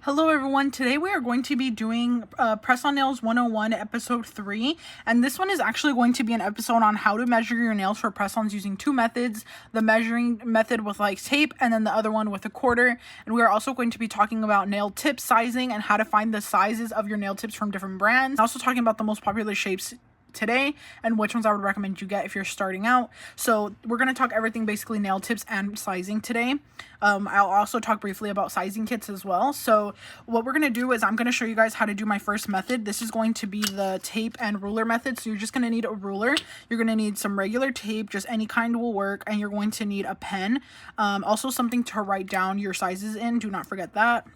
Hello everyone, today we are going to be doing Press on Nails 101 episode 3, and this one is actually going to be an episode on how to measure your nails for press-ons using two methods, the measuring method with like tape and then the other one with a quarter. And we are also going to be talking about nail tip sizing and how to find the sizes of your nail tips from different brands. Also talking about the most popular shapes today and which ones I would recommend you get if you're starting out. So we're going to talk everything basically nail tips and sizing today. I'll also talk briefly about sizing kits as well. So what we're going to do is I'm going to show you guys how to do my first method. This is going to be the tape and ruler method. So you're just going to need a ruler. You're going to need some regular tape, just any kind will work, and you're going to need a pen. Also something to write down your sizes in. Do not forget that.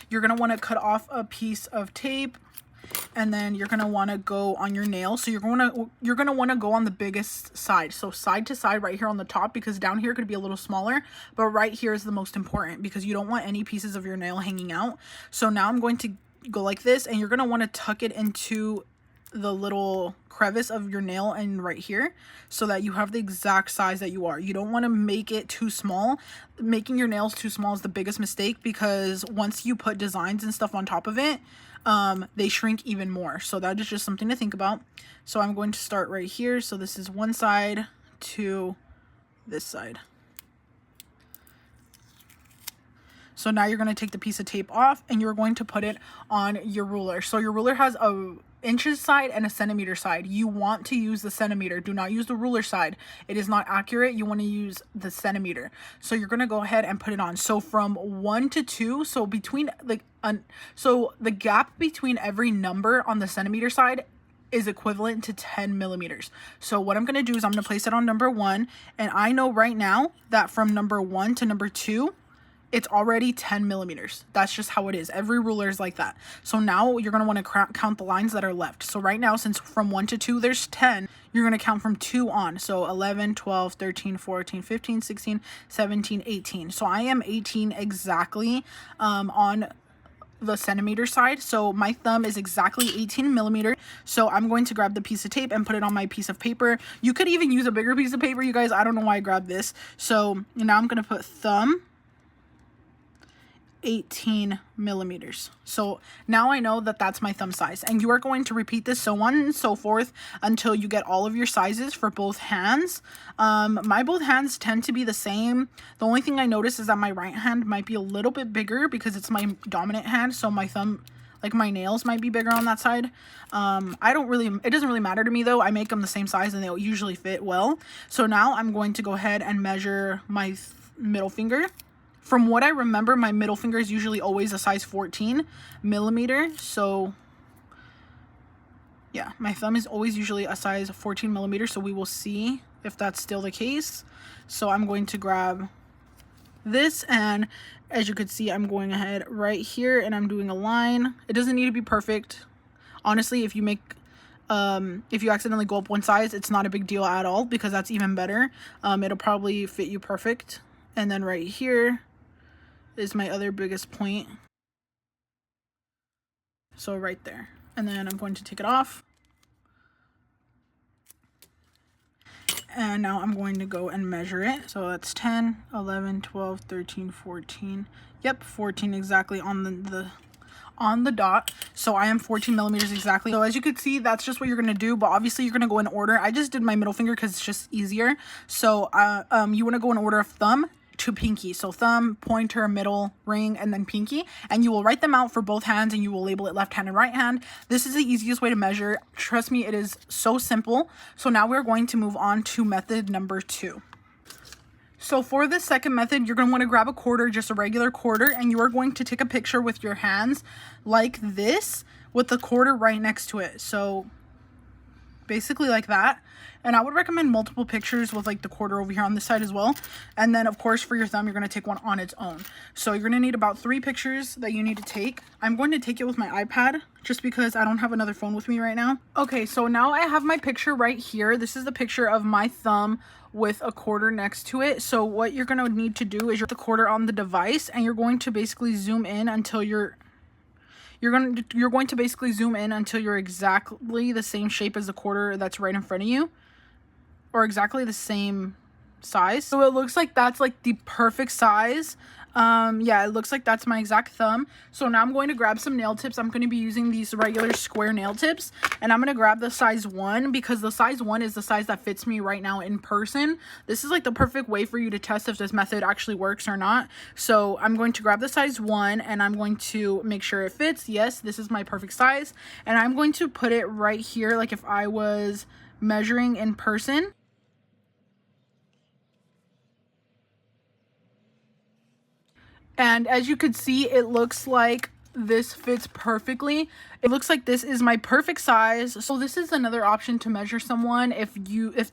You're going to want to cut off a piece of tape, and then you're going to want to go on your nail. So you're going to want to go on the biggest side. So side to side right here on the top, because down here could be a little smaller, but right here is the most important because you don't want any pieces of your nail hanging out. So now I'm going to go like this, and you're going to want to tuck it into the little crevice of your nail and right here so that you have the exact size that you are. You don't want to make it too small. Making your nails too small is the biggest mistake, because once you put designs and stuff on top of it, they shrink even more. So that is just something to think about. So I'm going to start right here. So this is one side to this side. So now you're going to take the piece of tape off and you're going to put it on your ruler. So your ruler has a inches side and a centimeter side. You want to use the centimeter. Do not use the ruler side. It is not accurate. You want to use the centimeter. So you're going to go ahead and put it on. So from 1 to 2, so between like so the gap between every number on the centimeter side is equivalent to 10 millimeters. So what I'm going to do is I'm going to place it on number 1, and I know right now that from number 1 to number 2 it's already 10 millimeters. That's just how it is. Every ruler is like that. So now you're going to want to count the lines that are left. So right now, since from 1 to 2 there's 10, you're going to count from 2 on. So 11, 12, 13, 14, 15, 16, 17, 18. So I am 18 exactly on the centimeter side. So my thumb is exactly 18 millimeter. So I'm going to grab the piece of tape and put it on my piece of paper. You could even use a bigger piece of paper, you guys. I don't know why I grabbed this. So now I'm going to put thumb 18 millimeters. So now I know that that's my thumb size, and you are going to repeat this so on and so forth until you get all of your sizes for both hands. My both hands tend to be the same. The only thing I notice is that my right hand might be a little bit bigger because it's my dominant hand, so my thumb, like my nails, might be bigger on that side. It doesn't really matter to me though. I make them the same size and they'll usually fit well. So now I'm going to go ahead and measure my middle finger. From what I remember, my middle finger is usually always a size 14 millimeter. So yeah, my thumb is always usually a size 14 millimeter. So we will see if that's still the case. So I'm going to grab this, and as you could see, I'm going ahead right here and I'm doing a line. It doesn't need to be perfect. Honestly, if you accidentally go up one size, it's not a big deal at all, because that's even better. It'll probably fit you perfect. And then right here is my other biggest point. So right there. And then I'm going to take it off. And now I'm going to go and measure it. So that's 10, 11, 12, 13, 14. Yep, 14 exactly on the dot. So I am 14 millimeters exactly. So as you can see, that's just what you're going to do, but obviously you're going to go in order. I just did my middle finger because it's just easier. So you want to go in order of thumb to pinky. So thumb, pointer, middle, ring, and then pinky. And you will write them out for both hands, and you will label it left hand and right hand. This is the easiest way to measure. Trust me, it is so simple. So now we're going to move on to method number 2. So for the second method, you're going to want to grab a quarter, just a regular quarter, and you are going to take a picture with your hands like this with the quarter right next to it. So basically like that. And I would recommend multiple pictures with like the quarter over here on this side as well. And then of course for your thumb, you're going to take one on its own. So you're going to need about 3 pictures that you need to take. I'm going to take it with my iPad just because I don't have another phone with me right now. Okay, so now I have my picture right here. This is the picture of my thumb with a quarter next to it. So what you're going to need to do is you're the quarter on the device, and you're going to basically zoom in until you're going to basically zoom in until you're exactly the same shape as the quarter that's right in front of you, or exactly the same size. So it looks like that's like the perfect size. Yeah, it looks like that's my exact thumb. So now I'm going to grab some nail tips. I'm going to be using these regular square nail tips, and I'm going to grab the size 1 because the size 1 is the size that fits me right now in person. This is like the perfect way for you to test if this method actually works or not. So I'm going to grab the size 1 and I'm going to make sure it fits. Yes, this is my perfect size, and I'm going to put it right here like if I was measuring in person. And as you could see, it looks like this fits perfectly. It looks like this is my perfect size. So this is another option to measure someone if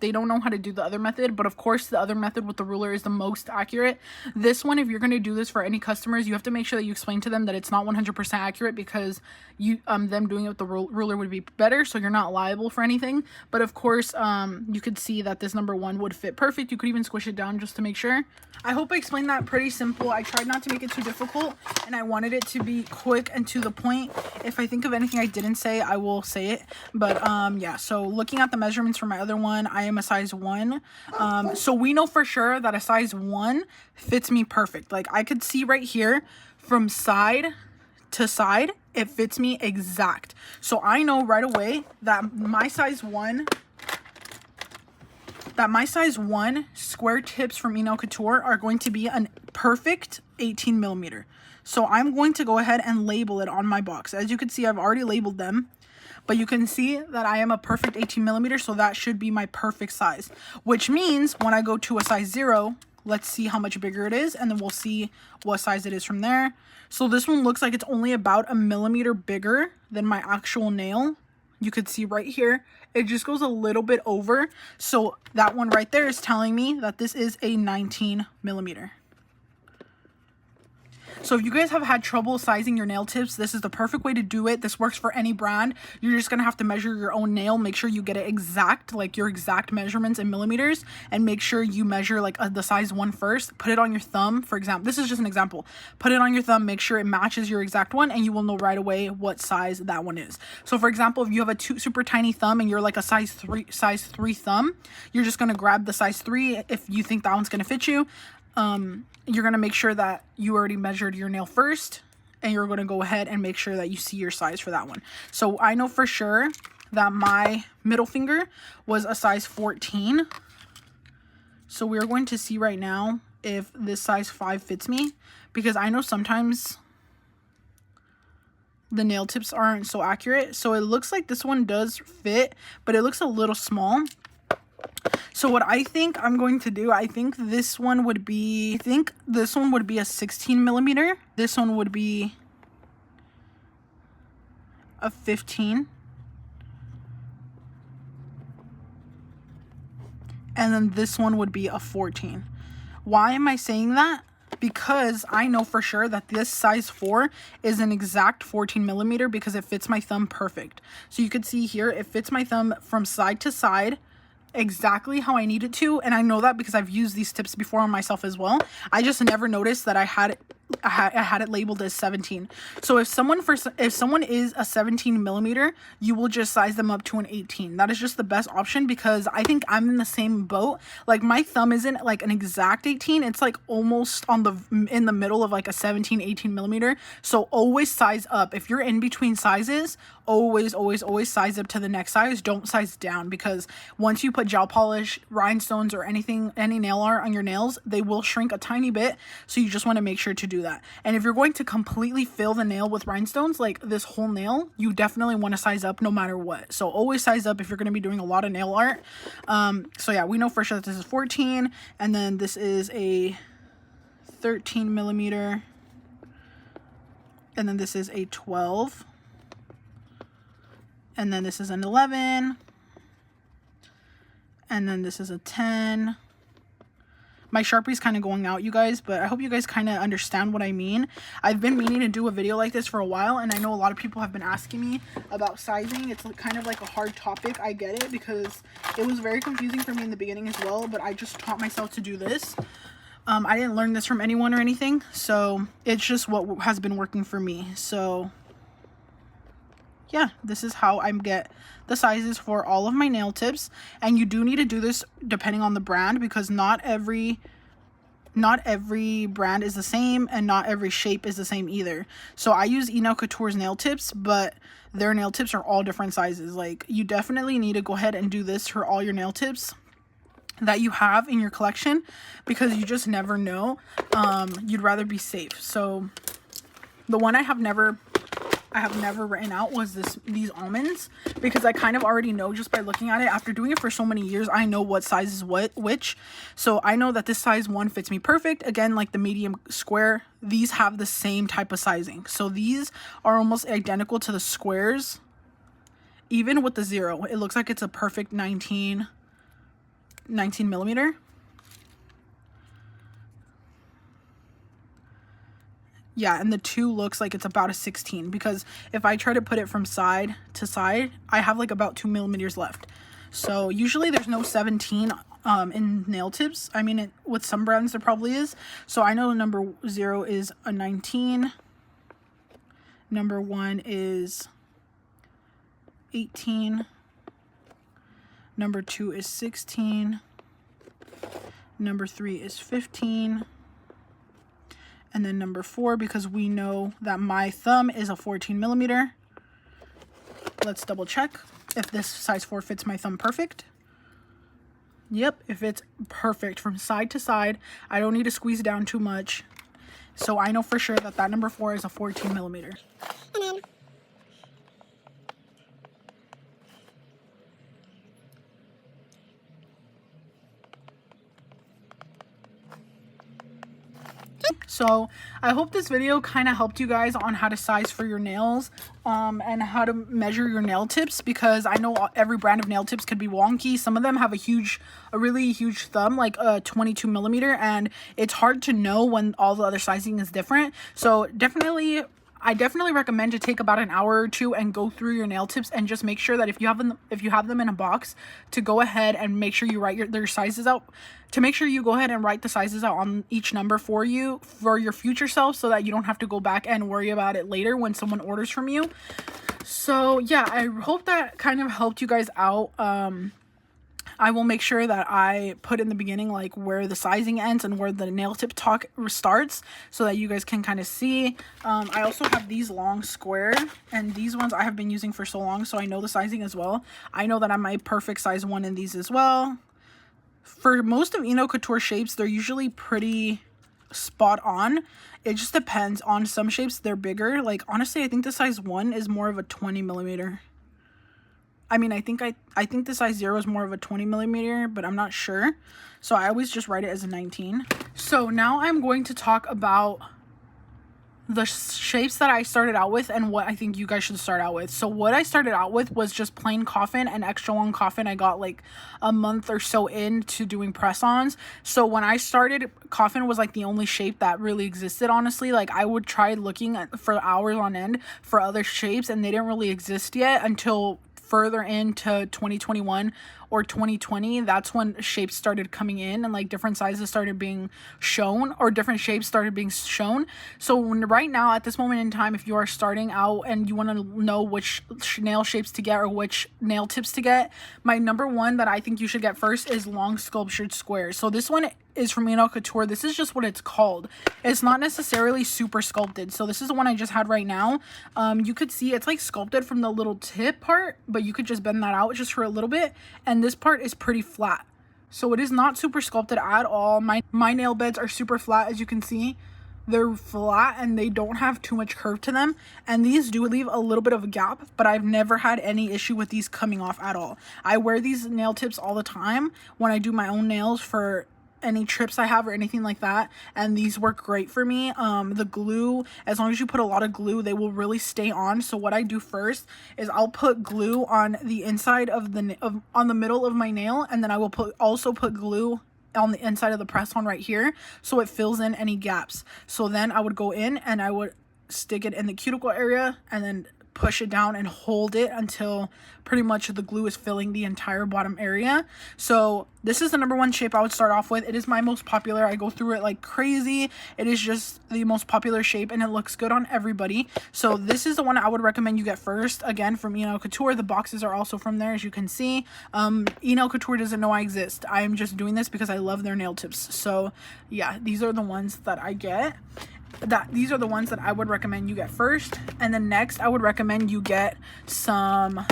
they don't know how to do the other method. But of course, the other method with the ruler is the most accurate. This one, if you're going to do this for any customers, you have to make sure that you explain to them that it's not 100% accurate, because them doing it with the ruler would be better, so you're not liable for anything. But of course, you could see that this number 1 would fit perfect. You could even squish it down just to make sure. I hope I explained that pretty simple. I tried not to make it too difficult, and I wanted it to be quick and to the point. If I think of anything I didn't say, I will say it. But yeah, so looking at the measurements for my other one, I am a size 1. So we know for sure that a size 1 fits me perfect. Like I could see right here from side to side, it fits me exact. So I know right away that my size 1 square tips from Nail Couture are going to be a perfect 18 millimeter. So I'm going to go ahead and label it on my box. As you can see, I've already labeled them, but you can see that I am a perfect 18 millimeter. So that should be my perfect size, which means when I go to a size 0, let's see how much bigger it is, and then we'll see what size it is from there. So this one looks like it's only about a millimeter bigger than my actual nail. You could see right here, it just goes a little bit over. So that one right there is telling me that this is a 19 millimeter. So if you guys have had trouble sizing your nail tips, this is the perfect way to do it. This works for any brand. You're just going to have to measure your own nail. Make sure you get it exact, like your exact measurements in millimeters, and make sure you measure like the size 1 first. Put it on your thumb, for example. This is just an example. Put it on your thumb, make sure it matches your exact one, and you will know right away what size that one is. So for example, if you have a super tiny thumb and you're like a size 3 thumb, you're just going to grab the size 3 if you think that one's going to fit you. You're going to make sure that you already measured your nail first, and you're going to go ahead and make sure that you see your size for that one. So I know for sure that my middle finger was a size 14. So we're going to see right now if this size 5 fits me, because I know sometimes the nail tips aren't so accurate. So it looks like this one does fit, but it looks a little small. So what I think I'm going to do, I think this one would be a 16 millimeter. This one would be a 15. And then this one would be a 14. Why am I saying that? Because I know for sure that this size 4 is an exact 14 millimeter because it fits my thumb perfect. So you can see here, it fits my thumb from side to side exactly how I need it to, and I know that because I've used these tips before on myself as well. I just never noticed that I had it labeled as 17. So if someone is a 17 millimeter, you will just size them up to an 18. That is just the best option, because I think I'm in the same boat. Like my thumb isn't like an exact 18, it's like almost in the middle of like a 17, 18 millimeter. So always size up. If you're in between sizes, always size up to the next size. Don't size down, because once you put gel polish, rhinestones, or any nail art on your nails, they will shrink a tiny bit. So you just want to make sure to do that. And if you're going to completely fill the nail with rhinestones, like this whole nail, you definitely want to size up no matter what. So always size up if you're going to be doing a lot of nail art. So yeah, we know for sure that this is 14, and then this is a 13 millimeter, and then this is a 12, and then this is an 11, and then this is a 10. My Sharpie's kind of going out, you guys, but I hope you guys kind of understand what I mean. I've been meaning to do a video like this for a while, and I know a lot of people have been asking me about sizing. It's kind of like a hard topic. I get it, because it was very confusing for me in the beginning as well, but I just taught myself to do this. I didn't learn this from anyone or anything, so it's just what has been working for me. So yeah, this is how I get the sizes for all of my nail tips. And you do need to do this depending on the brand, because not every not every brand is the same and not every shape is the same either. So I use Couture's nail tips, but their nail tips are all different sizes. Like, you definitely need to go ahead and do this for all your nail tips that you have in your collection, because you just never know. You'd rather be safe. So the one I have never written out was these almonds, because I kind of already know just by looking at it. After doing it for so many years, I know what size is which. So I know that this size 1 fits me perfect. Again, like the medium square, these have the same type of sizing. So these are almost identical to the squares. Even with the 0, it looks like it's a perfect 19 millimeter. Yeah, and the 2 looks like it's about a 16, because if I try to put it from side to side, I have like about 2 millimeters left. So usually there's no 17 in nail tips. I mean, with some brands there probably is. So I know number 0 is a 19. Number 1 is 18. Number 2 is 16. Number 3 is 15. And then number 4, because we know that my thumb is a 14 millimeter. Let's double check if this size 4 fits my thumb perfect. Yep, it fits perfect from side to side. I don't need to squeeze down too much. So I know for sure that that number 4 is a 14 millimeter. And then so I hope this video kind of helped you guys on how to size for your nails and how to measure your nail tips, because I know every brand of nail tips could be wonky. Some of them have a really huge thumb, like a 22 millimeter, and it's hard to know when all the other sizing is different. So I definitely recommend to take about an hour or 2 and go through your nail tips, and just make sure that if you have them in a box, to go ahead and make sure you write their sizes out. To make sure you go ahead and write the sizes out on each number for your future self, so that you don't have to go back and worry about it later when someone orders from you. So yeah, I hope that kind of helped you guys out. I will make sure that I put in the beginning like where the sizing ends and where the nail tip talk starts, so that you guys can kind of see. I also have these long square, and these ones I have been using for so long, so I know the sizing as well. I know that I'm my perfect size 1 in these as well. For most of Couture shapes, they're usually pretty spot on. It just depends. On some shapes they're bigger. Like, honestly, I think the size 1 is more of a 20 millimeter. I mean, I think the size 0 is more of a 20 millimeter, but I'm not sure. So I always just write it as a 19. So now I'm going to talk about the shapes that I started out with and what I think you guys should start out with. So what I started out with was just plain coffin and extra long coffin. I got like a month or so into doing press-ons. So when I started, coffin was like the only shape that really existed, honestly. Like, I would try looking for hours on end for other shapes, and they didn't really exist yet until further into 2021 or 2020. That's when shapes started coming in, and like different sizes started being shown, or different shapes started being shown. So right now, at this moment in time, if you are starting out and you want to know which nail shapes to get or which nail tips to get, my number 1 that I think you should get first is long sculptured squares. So this one is from Couture. This is just what it's called. It's not necessarily super sculpted. So this is the one I just had right now. You could see it's like sculpted from the little tip part, but you could just bend that out just for a little bit, and this part is pretty flat. So it is not super sculpted at all. My nail beds are super flat, as you can see. They're flat and they don't have too much curve to them, and these do leave a little bit of a gap, but I've never had any issue with these coming off at all. I wear these nail tips all the time when I do my own nails for any trips I have or anything like that, and these work great for me. The glue, as long as you put a lot of glue, they will really stay on. So what I do first is I'll put glue on the inside of on the middle of my nail, and then I will also put glue on the inside of the press on right here, so it fills in any gaps. So then I would go in and I would stick it in the cuticle area and then push it down and hold it until pretty much the glue is filling the entire bottom area. So this is the number one shape I would start off with. It is my most popular. I go through it like crazy. It is just the most popular shape and it looks good on everybody. So this is the one I would recommend you get first. Again, from Nail Couture. The boxes are also from there, as you can see. Nail Couture doesn't know I exist. I'm just doing this because I love their nail tips. So yeah, these are the ones that I get. These are the ones that I would recommend you get first. And then next, I would recommend you get some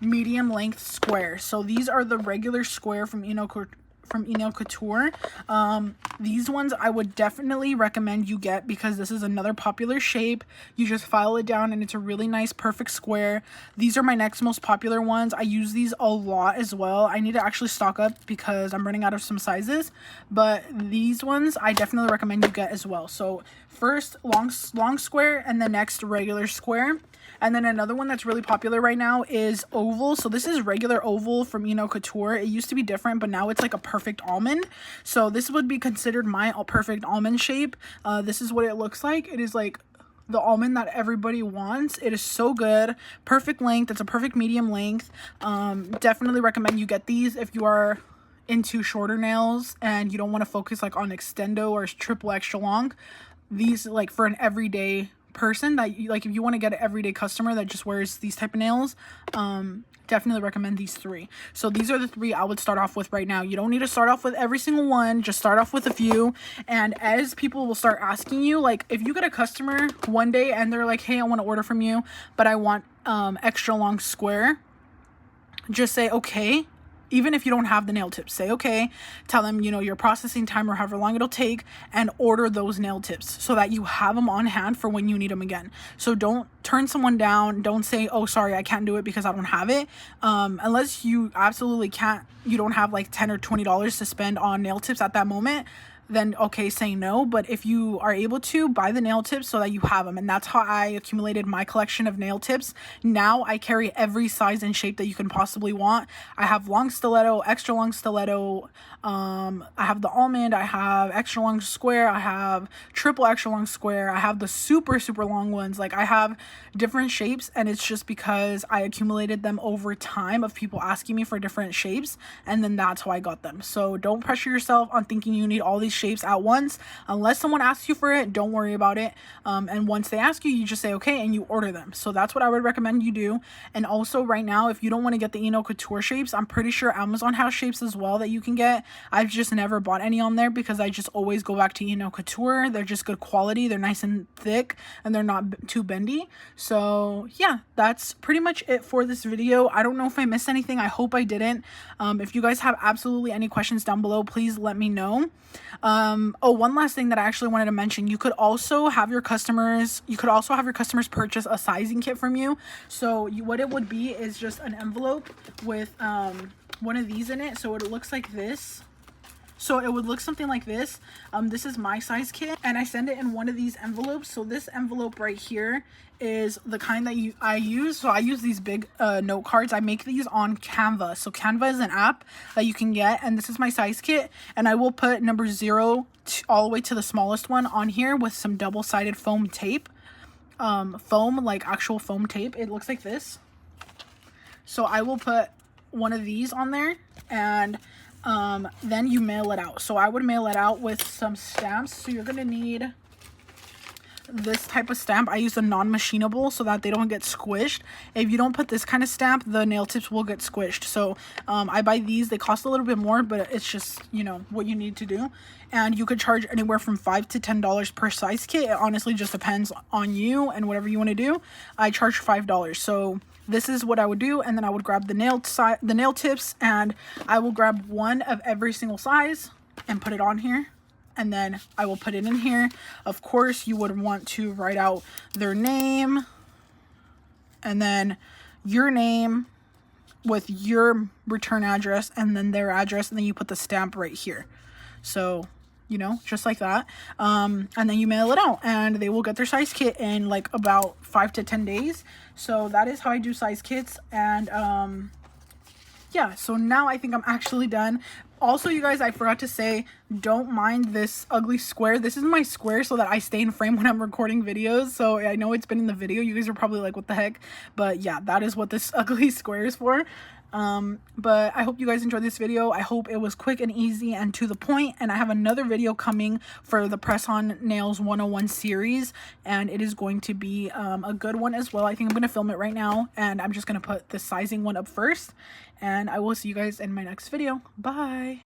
medium length square. So these are the regular square from Nail Couture. These ones I would definitely recommend you get because this is another popular shape. You just file it down and it's a really nice perfect square. These are my next most popular ones. I use these a lot as well. I need to actually stock up because I'm running out of some sizes, but these ones I definitely recommend you get as well. So first long square and the next regular square. And then another one that's really popular right now is oval. So this is regular oval from Nail Couture. It used to be different, but now it's like a perfect almond. So this would be considered my perfect almond shape. This is what it looks like. It is like the almond that everybody wants. It is so good. Perfect length. It's a perfect medium length. Definitely recommend you get these if you are into shorter nails and you don't want to focus like on extendo or triple extra long. These like for an everyday person that you like, if you want to get an everyday customer that just wears these type of nails, definitely recommend these three. So these are the three I would start off with right now. You don't need to start off with every single one, just start off with a few. And as people will start asking you, like if you get a customer one day and they're like, hey, I want to order from you, but I want extra long square, just say okay. Even if you don't have the nail tips, say okay, tell them, you know, your processing time or however long it'll take, and order those nail tips so that you have them on hand for when you need them again. So don't turn someone down. Don't say, oh, sorry, I can't do it because I don't have it. Unless you absolutely can't, you don't have like $10 or $20 to spend on nail tips at that moment, then okay, say no. But if you are able to, buy the nail tips so that you have them. And that's how I accumulated my collection of nail tips. Now I carry every size and shape that you can possibly want. I have long stiletto, extra long stiletto, I have the almond, I have extra long square, I have triple extra long square, I have the super long ones. Like I have different shapes, and it's just because I accumulated them over time of people asking me for different shapes, and then that's how I got them. So don't pressure yourself on thinking you need all these shapes at once. Unless someone asks you for it, don't worry about it. And once they ask you, you just say okay and you order them. So that's what I would recommend you do. And also right now, if you don't want to get the Nail Couture shapes, I'm pretty sure Amazon has shapes as well that you can get. I've just never bought any on there because I just always go back to Nail Couture. They're just good quality. They're nice and thick and they're not too bendy. So yeah, that's pretty much it for this video. I don't know if I missed anything. I hope I didn't. If you guys have absolutely any questions down below, please let me know. Oh, one last thing that I actually wanted to mention. You could also have your customers purchase a sizing kit from you. So what it would be is just an envelope with one of these in it. So it looks like this. So it would look something like this. This is my size kit and I send it in one of these envelopes. So this envelope right here is the kind that I use. So I use these big note cards. I make these on Canva. So Canva is an app that you can get, and this is my size kit, and I will put number 0 all the way to the smallest one on here with some double-sided foam tape. Foam, like actual foam tape. It looks like this. So I will put one of these on there, and then you mail it out. So I would mail it out with some stamps. So you're gonna need this type of stamp. I use a non-machinable so that they don't get squished. If you don't put this kind of stamp, the nail tips will get squished. So I buy these. They cost a little bit more, but it's just, you know, what you need to do. And you could charge anywhere from $5 to $10 per size kit. It honestly just depends on you and whatever you want to do. I charge $5. So this is what I would do, and then I would grab the nail tips, and I will grab one of every single size and put it on here, and then I will put it in here. Of course, you would want to write out their name, and then your name with your return address, and then their address, and then you put the stamp right here. So, you know, just like that. And then you mail it out, and they will get their size kit in like about 5 to 10 days. So that is how I do size kits. And yeah, so now I think I'm actually done. Also, you guys, I forgot to say, don't mind this ugly square. This is my square so that I stay in frame when I'm recording videos. So I know it's been in the video. You guys are probably like, what the heck? But yeah, that is what this ugly square is for. But I hope you guys enjoyed this video. I hope it was quick and easy and to the point. And I have another video coming for the Press On Nails 101 series. And it is going to be a good one as well. I think I'm going to film it right now. And I'm just going to put the sizing one up first. And I will see you guys in my next video. Bye!